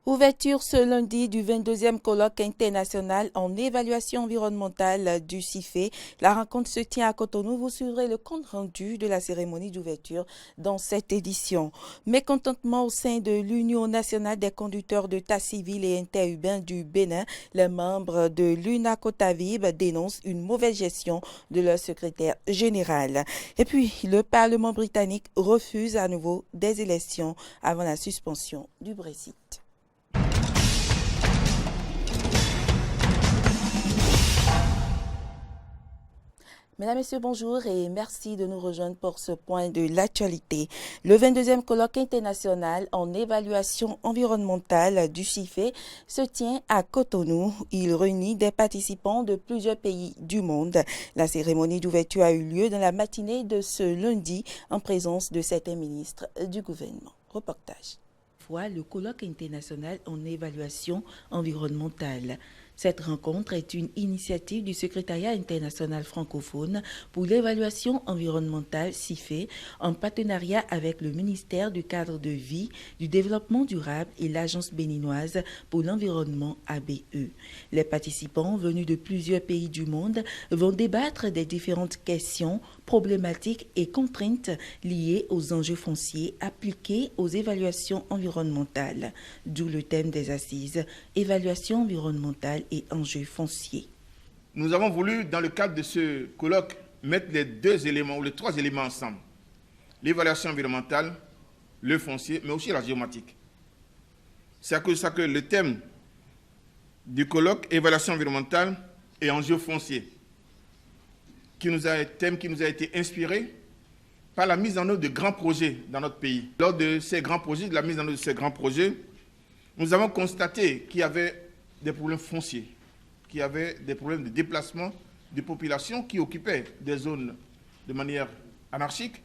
Ouverture ce lundi du 22e colloque international en évaluation environnementale du CIFE. La rencontre se tient à Cotonou. Vous suivrez le compte rendu de la cérémonie d'ouverture dans cette édition. Mécontentement au sein de l'Union nationale des conducteurs de tas civils et interurbains du Bénin, les membres de l'UNACOTAVIB dénoncent une mauvaise gestion de leur secrétaire général. Et puis, le Parlement britannique refuse à nouveau des élections avant la suspension du Brexit. Mesdames, Messieurs, bonjour et merci de nous rejoindre pour ce point de l'actualité. Le 22e colloque international en évaluation environnementale du CIFE se tient à Cotonou. Il réunit des participants de plusieurs pays du monde. La cérémonie d'ouverture a eu lieu dans la matinée de ce lundi en présence de certains ministres du gouvernement. Reportage. Le colloque international en évaluation environnementale. Cette rencontre est une initiative du Secrétariat international francophone pour l'évaluation environnementale CIFE en partenariat avec le ministère du cadre de vie, du développement durable et l'Agence béninoise pour l'environnement ABE. Les participants venus de plusieurs pays du monde vont débattre des différentes questions, problématiques et contraintes liées aux enjeux fonciers appliqués aux évaluations environnementales, d'où le thème des assises, évaluation environnementale et enjeux fonciers. Nous avons voulu, dans le cadre de ce colloque, mettre les deux éléments ou les trois éléments ensemble. L'évaluation environnementale, le foncier, mais aussi la géomatique. C'est à cause de ça que le thème du colloque, évaluation environnementale et enjeux fonciers, thème qui nous a été inspiré par la mise en œuvre de grands projets dans notre pays. Lors de ces grands projets, de la mise en œuvre de ces grands projets, nous avons constaté qu'il y avait des problèmes fonciers, qu'il y avait des problèmes de déplacement de populations qui occupaient des zones de manière anarchique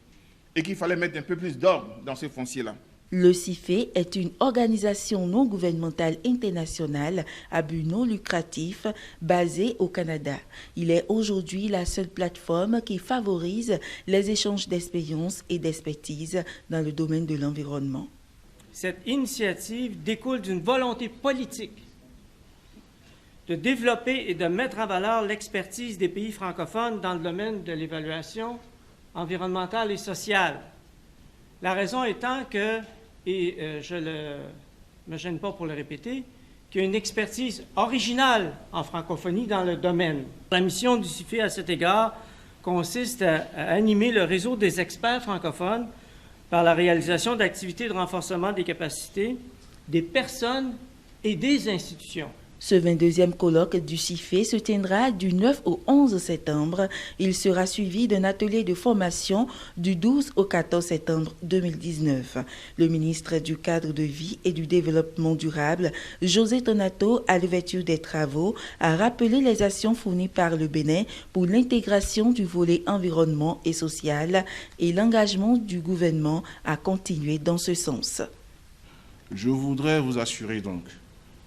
et qu'il fallait mettre un peu plus d'ordre dans ces fonciers-là. Le CIFE est une organisation non gouvernementale internationale à but non lucratif basée au Canada. Il est aujourd'hui la seule plateforme qui favorise les échanges d'expériences et d'expertise dans le domaine de l'environnement. Cette initiative découle d'une volonté politique de développer et de mettre en valeur l'expertise des pays francophones dans le domaine de l'évaluation environnementale et sociale. La raison étant que, et je ne me gêne pas pour le répéter, qu'il y a une expertise originale en francophonie dans le domaine. La mission du CIFE à cet égard consiste à animer le réseau des experts francophones par la réalisation d'activités de renforcement des capacités des personnes et des institutions. Ce 22e colloque du CIFE se tiendra du 9 au 11 septembre. Il sera suivi d'un atelier de formation du 12 au 14 septembre 2019. Le ministre du cadre de vie et du développement durable, José Tonato, à l'ouverture des travaux, a rappelé les actions fournies par le Bénin pour l'intégration du volet environnement et social et l'engagement du gouvernement à continuer dans ce sens. Je voudrais vous assurer donc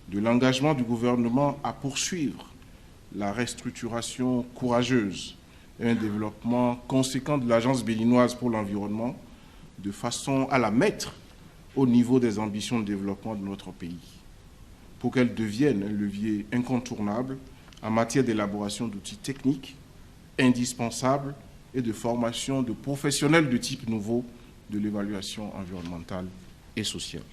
de l'engagement du gouvernement à poursuivre la restructuration courageuse et un développement conséquent de l'Agence béninoise pour l'environnement de façon à la mettre au niveau des ambitions de développement de notre pays, pour qu'elle devienne un levier incontournable en matière d'élaboration d'outils techniques indispensables et de formation de professionnels de type nouveau de l'évaluation environnementale et sociale.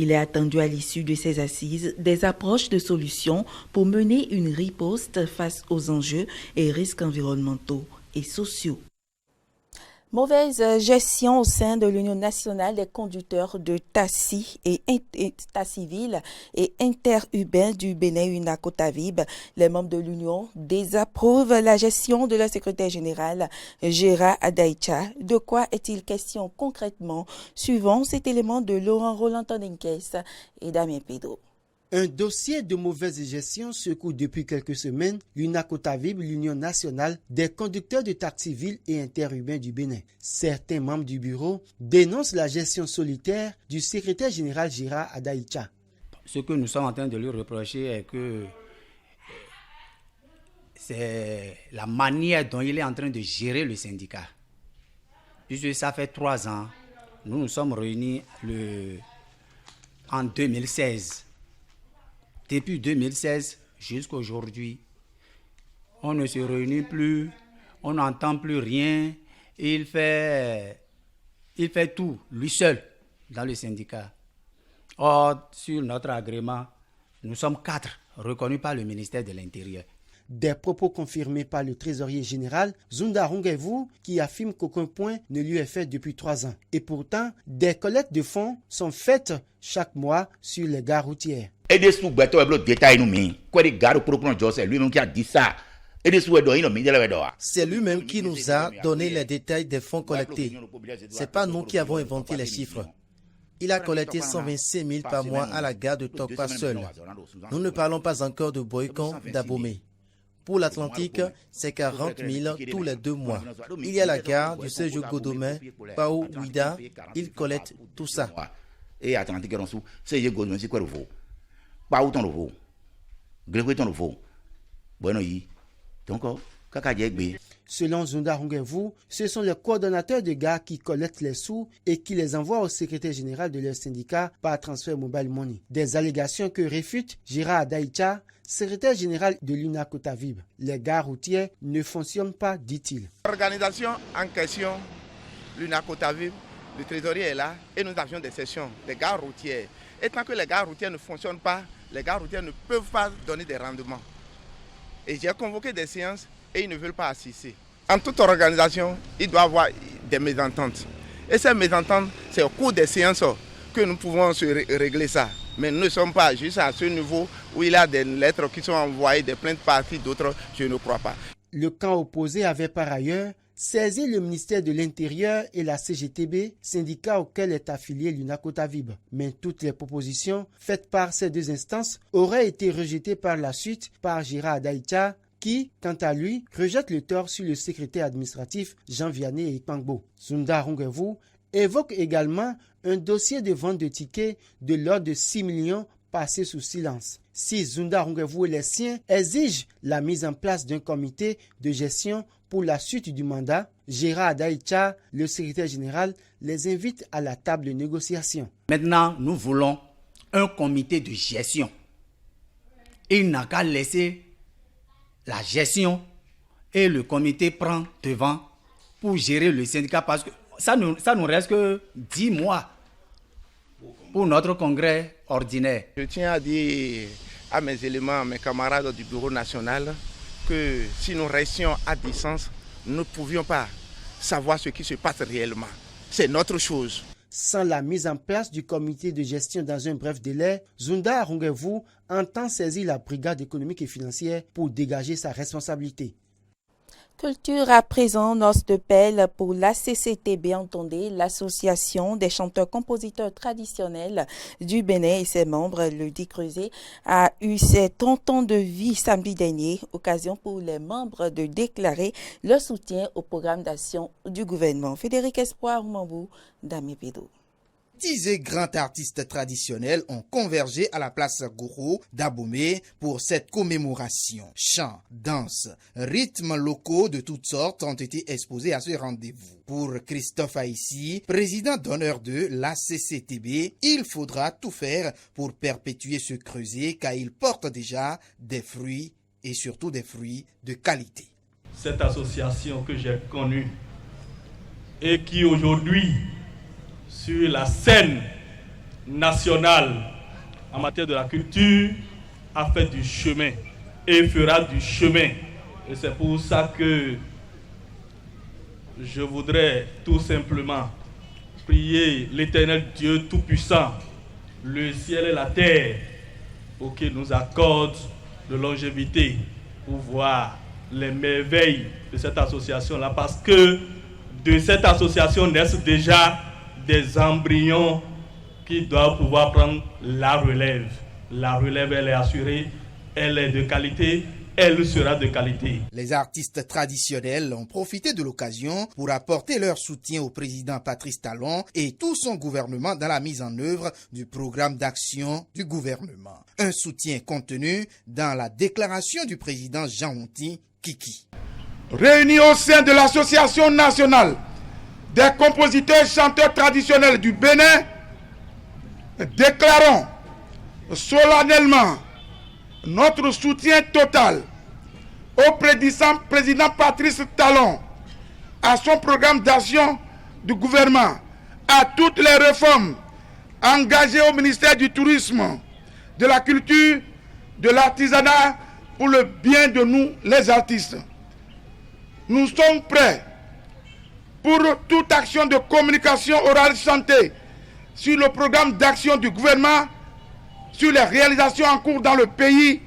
Il est attendu à l'issue de ces assises des approches de solutions pour mener une riposte face aux enjeux et risques environnementaux et sociaux. Mauvaise gestion au sein de l'Union nationale des conducteurs de taxis et tas civils et interurbains du Bénin UNACOTAVIB. Les membres de l'Union désapprouvent la gestion de leur secrétaire général, Gérard Adaïcha. De quoi est-il question concrètement? Suivant cet élément de Laurent Roland-Tondenkes et Damien Pedro. Un dossier de mauvaise gestion secoue depuis quelques semaines l'UNACOTAVIB, l'Union nationale des conducteurs de taxis civils et interurbains du Bénin. Certains membres du bureau dénoncent la gestion solitaire du secrétaire général Gérard Adaïcha. Ce que nous sommes en train de lui reprocher est que c'est la manière dont il est en train de gérer le syndicat. Puisque ça fait 3 ans, nous nous sommes réunis en 2016 depuis 2016 jusqu'à aujourd'hui. On ne se réunit plus, on n'entend plus rien. Il fait tout, lui seul, dans le syndicat. Or, sur notre agrément, nous sommes 4 reconnus par le ministère de l'Intérieur. Des propos confirmés par le trésorier général Zunda Rungevu qui affirme qu'aucun point ne lui est fait depuis 3 ans. Et pourtant, des collectes de fonds sont faites chaque mois sur les gares routières. C'est lui-même qui a dit ça. C'est lui-même qui nous a donné les détails des fonds collectés. Ce n'est pas nous qui avons inventé les chiffres. Il a collecté 126 000 par mois à la gare de Tokpa seul. Nous ne parlons pas encore de Boycon, d'Abomey. Pour l'Atlantique, c'est 40 000 tous les 2 mois. Il y a la gare du Séjour Godomé, Pao, Ouida, il collecte tout ça. Et Atlantique, c'est Godomé, c'est quoi le veau? Pao, ton veau. Grégory, ton veau. Bueno, donc, selon Zunda Rungevu, ce sont les coordonnateurs de gare qui collectent les sous et qui les envoient au secrétaire général de leur syndicat par transfert mobile money. Des allégations que réfute Gérard Daïcha, secrétaire général de l'UNACOTAVIB. Les gares routières ne fonctionnent pas, dit-il. L'organisation en question, l'UNACOTAVIB, le trésorier est là et nous avions des sessions, des gares routières. Et tant que les gares routières ne fonctionnent pas, les gares routières ne peuvent pas donner des rendements. Et j'ai convoqué des séances et ils ne veulent pas assister. En toute organisation, il doit y avoir des mésententes. Et ces mésententes, c'est au cours des séances que nous pouvons régler ça. Mais nous ne sommes pas juste à ce niveau où il y a des lettres qui sont envoyées, des plaintes parties, d'autres, je ne crois pas. Le camp opposé avait par ailleurs saisi le ministère de l'Intérieur et la CGTB, syndicat auquel est affilié l'UNACOTAVIB. Mais toutes les propositions faites par ces 2 instances auraient été rejetées par la suite par Gérard Daïcha, qui, quant à lui, rejette le tort sur le secrétaire administratif Jean Vianney Ekpangbo. Zunda Rungevu évoque également un dossier de vente de tickets de l'ordre de 6 millions passé sous silence. Si Zunda Rungevu et les siens exigent la mise en place d'un comité de gestion pour la suite du mandat, Gérard Daïcha, le secrétaire général, les invite à la table de négociation. Maintenant, nous voulons un comité de gestion. Il n'a qu'à laisser la gestion et le comité prend devant pour gérer le syndicat parce que ça nous reste que 10 mois pour notre congrès ordinaire. Je tiens à dire à mes éléments, à mes camarades du bureau national, que si nous restions à distance, nous ne pouvions pas savoir ce qui se passe réellement. C'est notre chose. Sans la mise en place du comité de gestion dans un bref délai, Zunda Rungevu entend saisir la brigade économique et financière pour dégager sa responsabilité. Culture à présent, noce de pelle pour l'ACCTB, entendez, l'association des chanteurs-compositeurs traditionnels du Bénin et ses membres. Le DICREUSE a eu ses 30 ans de vie samedi dernier, occasion pour les membres de déclarer leur soutien au programme d'action du gouvernement. Frédéric Espoir, Mambou, Damé Pédo. 10 grands artistes traditionnels ont convergé à la place Gourou d'Abomey pour cette commémoration. Chants, danses, rythmes locaux de toutes sortes ont été exposés à ce rendez-vous. Pour Christophe Aïssi, président d'honneur de l'ACCTB, il faudra tout faire pour perpétuer ce creuset car il porte déjà des fruits et surtout des fruits de qualité. Cette association que j'ai connue et qui aujourd'hui sur la scène nationale en matière de la culture a fait du chemin et fera du chemin. Et c'est pour ça que je voudrais tout simplement prier l'Éternel Dieu Tout-Puissant, le ciel et la terre, pour qu'il nous accorde de longévité pour voir les merveilles de cette association-là, parce que de cette association naissent déjà des embryons qui doivent pouvoir prendre la relève. La relève, elle est assurée, elle est de qualité, elle sera de qualité. Les artistes traditionnels ont profité de l'occasion pour apporter leur soutien au président Patrice Talon et tout son gouvernement dans la mise en œuvre du programme d'action du gouvernement. Un soutien contenu dans la déclaration du président Jean Honti Kiki. Réunis au sein de l'Association nationale des compositeurs chanteurs traditionnels du Bénin, déclarons solennellement notre soutien total au président Patrice Talon, à son programme d'action du gouvernement, à toutes les réformes engagées au ministère du Tourisme, de la Culture, de l'Artisanat pour le bien de nous, les artistes. Nous sommes prêts pour toute action de communication orale santé sur le programme d'action du gouvernement, sur les réalisations en cours dans le pays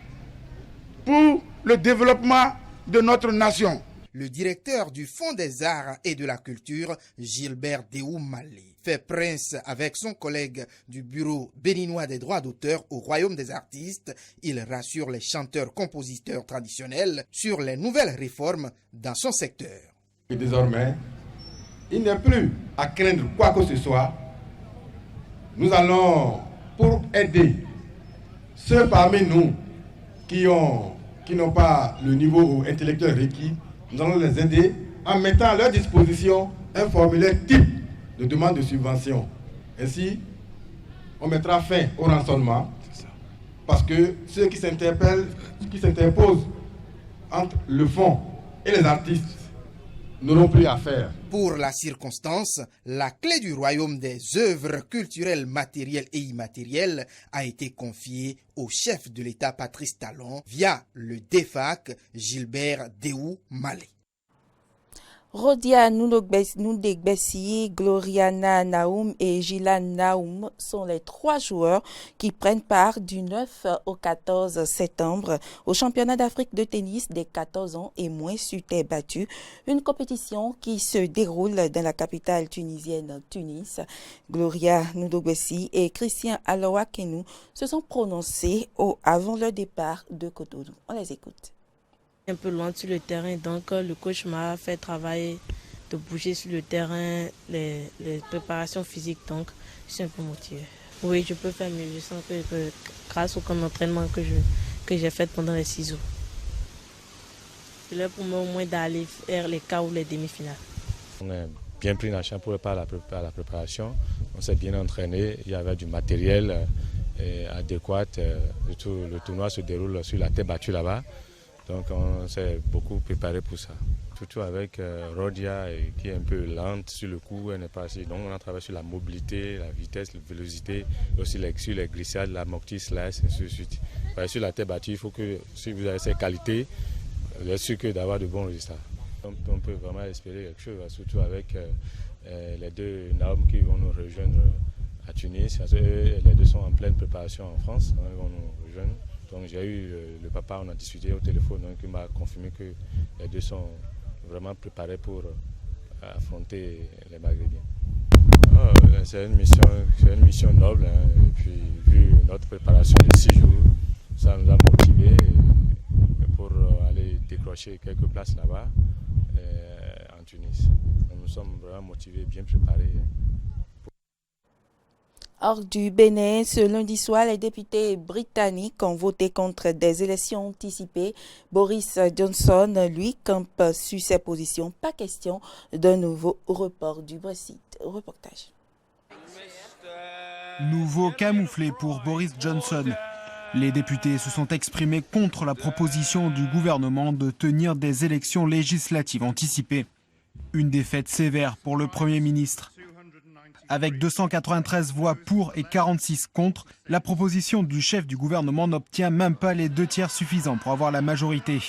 pour le développement de notre nation. Le directeur du Fonds des Arts et de la Culture, Gilbert Déou Malé, fait prince avec son collègue du Bureau béninois des droits d'auteur au Royaume des artistes. Il rassure les chanteurs-compositeurs traditionnels sur les nouvelles réformes dans son secteur. Et désormais, il n'est plus à craindre quoi que ce soit. Nous allons, pour aider ceux parmi nous qui n'ont pas le niveau intellectuel requis, nous allons les aider en mettant à leur disposition un formulaire type de demande de subvention. Ainsi, on mettra fin au rançonnement parce que ceux qui s'interposent entre le fonds et les artistes n'auront plus à faire. Pour la circonstance, la clé du royaume des œuvres culturelles matérielles et immatérielles a été confiée au chef de l'État Patrice Talon via le DEFAC Gilbert Déou Malé. Rodia Nundegbessi, Gloriana Naoum et Gilan Naoum sont les 3 joueurs qui prennent part du 9 au 14 septembre au championnat d'Afrique de tennis des 14 ans et moins sur terre battue, une compétition qui se déroule dans la capitale tunisienne Tunis. Gloria Nundegbessi et Christian Aloakenou se sont prononcés avant le départ de Cotonou. On les écoute. Un peu loin sur le terrain, donc le coach m'a fait travailler de bouger sur le terrain, les préparations physiques, donc je suis un peu motivée. Oui, je peux faire mieux, je sens que grâce au camp d'entraînement que j'ai fait pendant les 6 jours. C'est là pour moi au moins d'aller faire les quarts ou les demi-finales. On a bien pris la chambre pour la préparation, on s'est bien entraîné, il y avait du matériel adéquat, le tournoi se déroule sur la terre battue là-bas. Donc on s'est beaucoup préparé pour ça. Surtout avec Rodia qui est un peu lente sur le coup, elle n'est pas assez. Donc on a travaillé sur la mobilité, la vitesse, la vélocité, aussi sur les glissades, l'amorti, slice, ainsi de suite. Sur la terre battue, il faut que si vous avez ces qualités, vous êtes sûr d'avoir de bons résultats. On peut vraiment espérer quelque chose, surtout avec les 2 Naoum qui vont nous rejoindre à Tunis. Les 2 sont en pleine préparation en France, ils vont nous rejoindre. Donc j'ai eu le papa, on a discuté au téléphone, donc il m'a confirmé que les 2 sont vraiment préparés pour affronter les Maghrébiens. C'est une mission noble, hein, et puis vu notre préparation de 6 jours, ça nous a motivés pour aller décrocher quelques places là-bas en Tunis. Donc, nous sommes vraiment motivés, bien préparés. Hors du Bénin, ce lundi soir, les députés britanniques ont voté contre des élections anticipées. Boris Johnson, lui, campe sur ses positions. Pas question d'un nouveau report du Brexit. Reportage. Nouveau camouflé pour Boris Johnson. Les députés se sont exprimés contre la proposition du gouvernement de tenir des élections législatives anticipées. Une défaite sévère pour le Premier ministre. Avec 293 voix pour et 46 contre, la proposition du chef du gouvernement n'obtient même pas les 2 tiers suffisants pour avoir la majorité.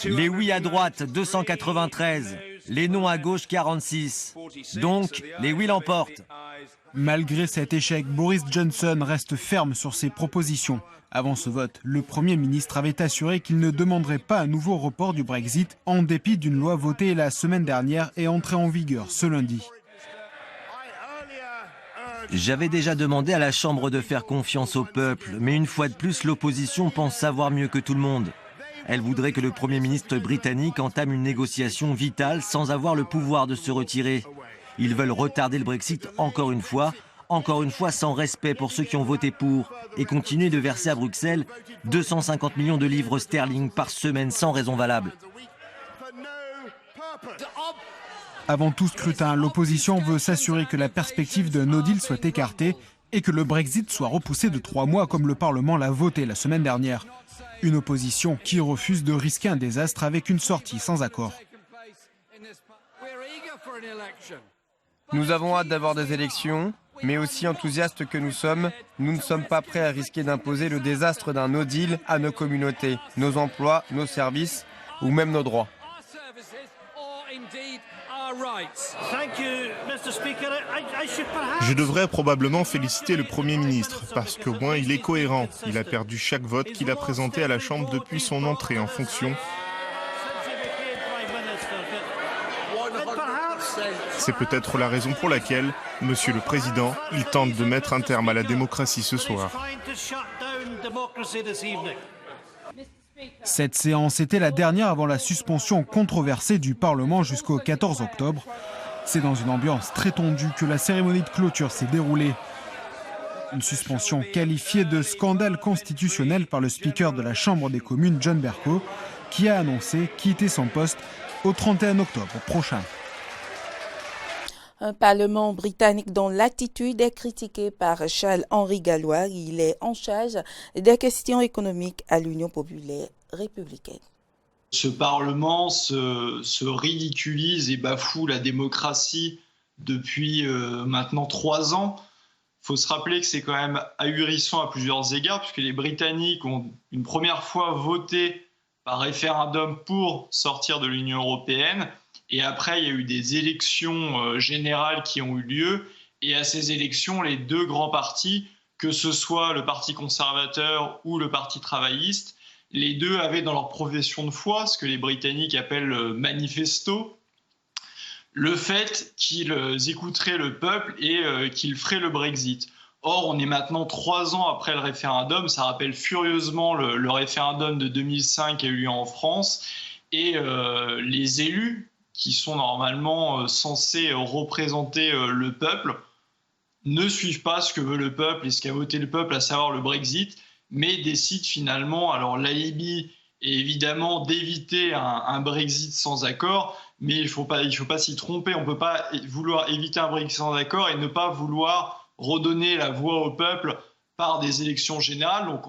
Les oui à droite, 293. Les non à gauche, 46. Donc, les oui l'emportent. Malgré cet échec, Boris Johnson reste ferme sur ses propositions. Avant ce vote, le Premier ministre avait assuré qu'il ne demanderait pas un nouveau report du Brexit en dépit d'une loi votée la semaine dernière et entrée en vigueur ce lundi. J'avais déjà demandé à la Chambre de faire confiance au peuple, mais une fois de plus, l'opposition pense savoir mieux que tout le monde. Elle voudrait que le Premier ministre britannique entame une négociation vitale sans avoir le pouvoir de se retirer. Ils veulent retarder le Brexit encore une fois sans respect pour ceux qui ont voté pour, et continuer de verser à Bruxelles 250 millions de livres sterling par semaine sans raison valable. Avant tout scrutin, l'opposition veut s'assurer que la perspective de no deal soit écartée et que le Brexit soit repoussé de 3 mois comme le Parlement l'a voté la semaine dernière. Une opposition qui refuse de risquer un désastre avec une sortie sans accord. Nous avons hâte d'avoir des élections, mais aussi enthousiastes que nous sommes, nous ne sommes pas prêts à risquer d'imposer le désastre d'un no deal à nos communautés, nos emplois, nos services ou même nos droits. Je devrais probablement féliciter le Premier ministre, parce qu'au moins il est cohérent. Il a perdu chaque vote qu'il a présenté à la Chambre depuis son entrée en fonction. C'est peut-être la raison pour laquelle, Monsieur le Président, il tente de mettre un terme à la démocratie ce soir. Cette séance était la dernière avant la suspension controversée du Parlement jusqu'au 14 octobre. C'est dans une ambiance très tendue que la cérémonie de clôture s'est déroulée. Une suspension qualifiée de scandale constitutionnel par le speaker de la Chambre des communes, John Bercow, qui a annoncé quitter son poste au 31 octobre prochain. Un Parlement britannique dont l'attitude est critiquée par Charles-Henri Gallois. Il est en charge des questions économiques à l'Union populaire républicaine. Ce Parlement se ridiculise et bafoue la démocratie depuis maintenant 3 ans. Il faut se rappeler que c'est quand même ahurissant à plusieurs égards, puisque les Britanniques ont une première fois voté par référendum pour sortir de l'Union européenne. Et après, il y a eu des élections générales qui ont eu lieu. Et à ces élections, les 2 grands partis, que ce soit le Parti conservateur ou le Parti travailliste, les 2 avaient dans leur profession de foi, ce que les Britanniques appellent le manifesto, le fait qu'ils écouteraient le peuple et qu'ils feraient le Brexit. Or, on est maintenant 3 ans après le référendum. Ça rappelle furieusement le référendum de 2005 qui a eu lieu en France. Et les élus, qui sont normalement censés représenter le peuple, ne suivent pas ce que veut le peuple et ce qu'a voté le peuple, à savoir le Brexit, mais décident finalement, alors l'alibi est évidemment d'éviter un Brexit sans accord, mais il faut pas s'y tromper, on ne peut pas vouloir éviter un Brexit sans accord et ne pas vouloir redonner la voix au peuple par des élections générales. Donc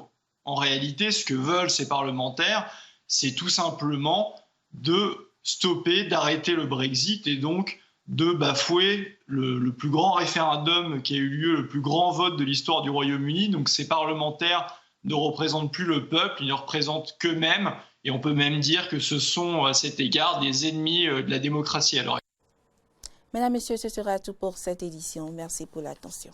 en réalité, ce que veulent ces parlementaires, c'est tout simplement de stopper, d'arrêter le Brexit et donc de bafouer le plus grand référendum qui a eu lieu, le plus grand vote de l'histoire du Royaume-Uni. Donc ces parlementaires ne représentent plus le peuple, ils ne représentent qu'eux-mêmes et on peut même dire que ce sont à cet égard des ennemis de la démocratie à l'heure actuelle. Mesdames, Messieurs, ce sera tout pour cette édition. Merci pour l'attention.